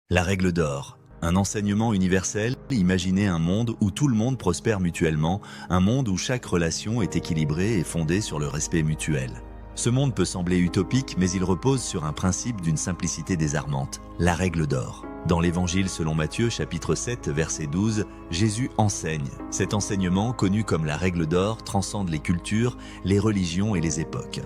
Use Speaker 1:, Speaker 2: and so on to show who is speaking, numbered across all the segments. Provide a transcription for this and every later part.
Speaker 1: La règle d'or, un enseignement universel, imaginez un monde où tout le monde prospère mutuellement, un monde où chaque relation est équilibrée et fondée sur le respect mutuel. Ce monde peut sembler utopique, mais il repose sur un principe d'une simplicité désarmante, la règle d'or. Dans l'Évangile selon Matthieu, chapitre 7, verset 12, Jésus enseigne. Cet enseignement, connu comme la règle d'or, transcende les cultures, les religions et les époques.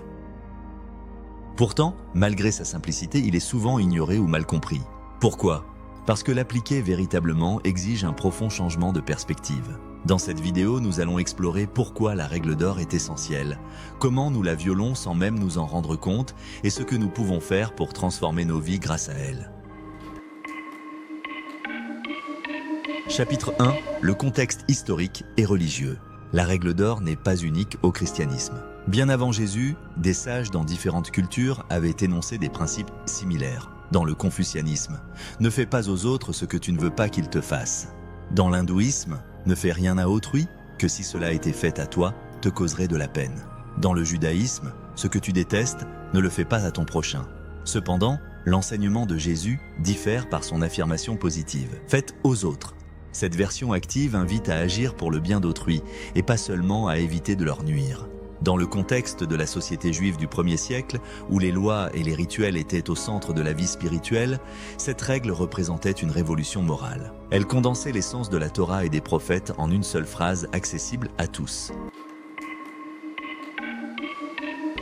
Speaker 1: Pourtant, malgré sa simplicité, il est souvent ignoré ou mal compris. Pourquoi ? Parce que l'appliquer véritablement exige un profond changement de perspective. Dans cette vidéo, nous allons explorer pourquoi la règle d'or est essentielle, comment nous la violons sans même nous en rendre compte et ce que nous pouvons faire pour transformer nos vies grâce à elle. Chapitre 1. Le contexte historique et religieux. La règle d'or n'est pas unique au christianisme. Bien avant Jésus, des sages dans différentes cultures avaient énoncé des principes similaires. Dans le confucianisme, ne fais pas aux autres ce que tu ne veux pas qu'ils te fassent. Dans l'hindouisme, ne fais rien à autrui, que si cela était fait à toi, te causerait de la peine. Dans le judaïsme, ce que tu détestes, ne le fais pas à ton prochain. Cependant, l'enseignement de Jésus diffère par son affirmation positive. Faites aux autres. Cette version active invite à agir pour le bien d'autrui et pas seulement à éviter de leur nuire. Dans le contexte de la société juive du 1er siècle, où les lois et les rituels étaient au centre de la vie spirituelle, cette règle représentait une révolution morale. Elle condensait l'essence de la Torah et des prophètes en une seule phrase accessible à tous.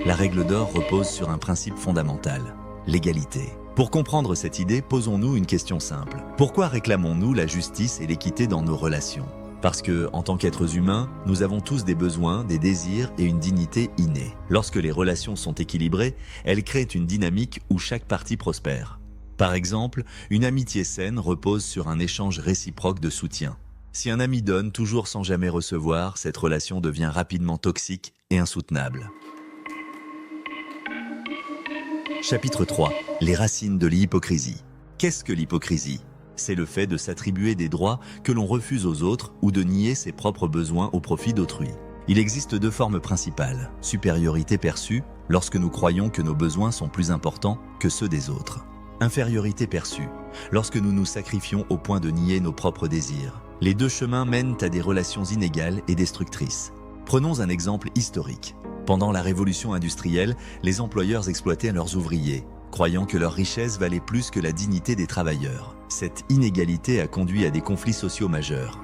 Speaker 1: La règle d'or repose sur un principe fondamental, l'égalité. Pour comprendre cette idée, posons-nous une question simple. Pourquoi réclamons-nous la justice et l'équité dans nos relations ? Parce que, en tant qu'êtres humains, nous avons tous des besoins, des désirs et une dignité innée. Lorsque les relations sont équilibrées, elles créent une dynamique où chaque partie prospère. Par exemple, une amitié saine repose sur un échange réciproque de soutien. Si un ami donne toujours sans jamais recevoir, cette relation devient rapidement toxique et insoutenable. Chapitre 3. Les racines de l'hypocrisie. Qu'est-ce que l'hypocrisie ? C'est le fait de s'attribuer des droits que l'on refuse aux autres ou de nier ses propres besoins au profit d'autrui. Il existe deux formes principales. Supériorité perçue, lorsque nous croyons que nos besoins sont plus importants que ceux des autres. Infériorité perçue, lorsque nous nous sacrifions au point de nier nos propres désirs. Les deux chemins mènent à des relations inégales et destructrices. Prenons un exemple historique. Pendant la révolution industrielle, les employeurs exploitaient leurs ouvriers, croyant que leur richesse valait plus que la dignité des travailleurs. Cette inégalité a conduit à des conflits sociaux majeurs.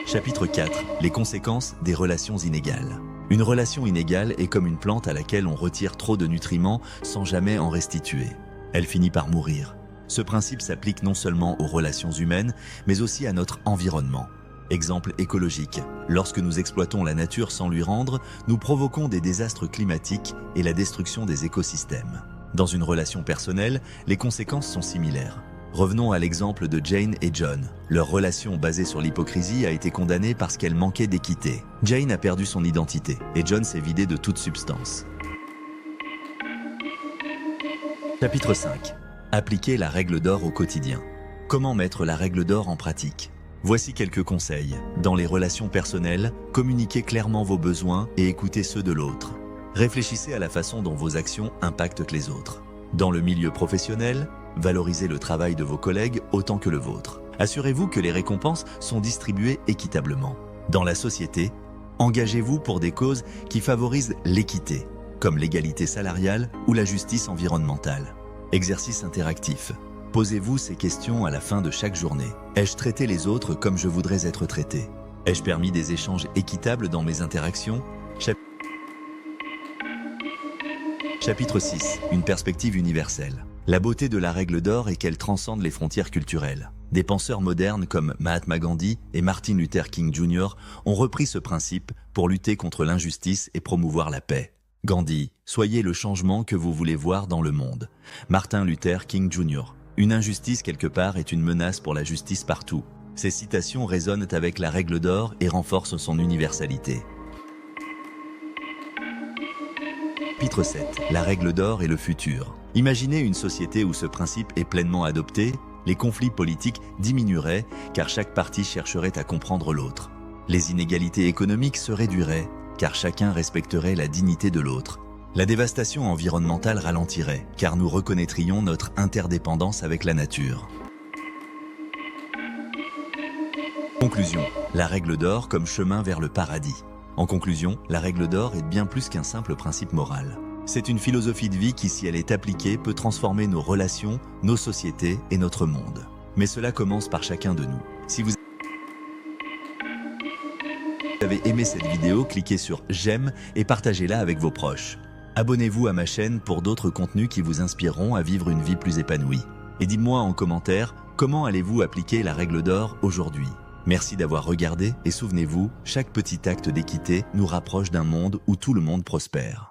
Speaker 1: Chapitre 4. Les conséquences des relations inégales. Une relation inégale est comme une plante à laquelle on retire trop de nutriments sans jamais en restituer. Elle finit par mourir. Ce principe s'applique non seulement aux relations humaines, mais aussi à notre environnement. Exemple écologique. Lorsque nous exploitons la nature sans lui rendre, nous provoquons des désastres climatiques et la destruction des écosystèmes. Dans une relation personnelle, les conséquences sont similaires. Revenons à l'exemple de Jane et John. Leur relation basée sur l'hypocrisie a été condamnée parce qu'elle manquait d'équité. Jane a perdu son identité et John s'est vidé de toute substance. Chapitre 5. Appliquer la règle d'or au quotidien. Comment mettre la règle d'or en pratique ? Voici quelques conseils. Dans les relations personnelles, communiquez clairement vos besoins et écoutez ceux de l'autre. Réfléchissez à la façon dont vos actions impactent les autres. Dans le milieu professionnel, valorisez le travail de vos collègues autant que le vôtre. Assurez-vous que les récompenses sont distribuées équitablement. Dans la société, engagez-vous pour des causes qui favorisent l'équité, comme l'égalité salariale ou la justice environnementale. Exercice interactif. Posez-vous ces questions à la fin de chaque journée. Ai-je traité les autres comme je voudrais être traité ? Ai-je permis des échanges équitables dans mes interactions ? Chapitre 6. Une perspective universelle. La beauté de la règle d'or est qu'elle transcende les frontières culturelles. Des penseurs modernes comme Mahatma Gandhi et Martin Luther King Jr. ont repris ce principe pour lutter contre l'injustice et promouvoir la paix. Gandhi, soyez le changement que vous voulez voir dans le monde. Martin Luther King Jr. Une injustice quelque part est une menace pour la justice partout. Ces citations résonnent avec la règle d'or et renforcent son universalité. Chapitre 7. La règle d'or et le futur. Imaginez une société où ce principe est pleinement adopté, les conflits politiques diminueraient car chaque partie chercherait à comprendre l'autre. Les inégalités économiques se réduiraient car chacun respecterait la dignité de l'autre. La dévastation environnementale ralentirait, car nous reconnaîtrions notre interdépendance avec la nature. Conclusion. La règle d'or comme chemin vers le paradis. En conclusion, la règle d'or est bien plus qu'un simple principe moral. C'est une philosophie de vie qui, si elle est appliquée, peut transformer nos relations, nos sociétés et notre monde. Mais cela commence par chacun de nous. Si vous avez aimé cette vidéo, cliquez sur j'aime et partagez-la avec vos proches. Abonnez-vous à ma chaîne pour d'autres contenus qui vous inspireront à vivre une vie plus épanouie. Et dites-moi en commentaire, comment allez-vous appliquer la règle d'or aujourd'hui ? Merci d'avoir regardé et souvenez-vous, chaque petit acte d'équité nous rapproche d'un monde où tout le monde prospère.